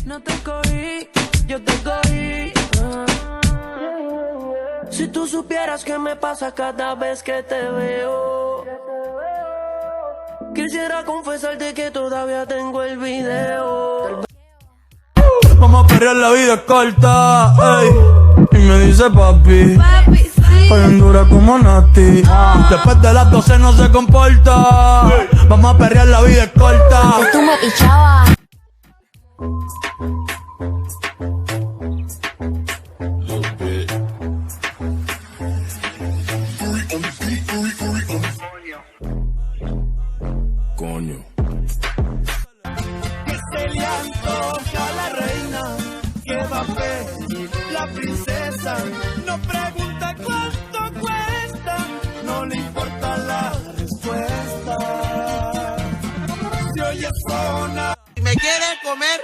No te cogí, yo te cogí. Si tú supieras qué me pasa cada vez que te veo. Quisiera confesarte que todavía tengo el video. Vamos a perrear, la vida es corta, ey. Y me dice papi, Sí. hoy en dura como Nati. Después de las 12 no se comporta. Vamos a perrear, la vida es corta. Tú me pichabas. Coño. Que se le antoja a la reina, que va a pedir la princesa. No pregunta cuánto cuesta, no le importa la respuesta. Si oyes sonar, Si me quieren comer,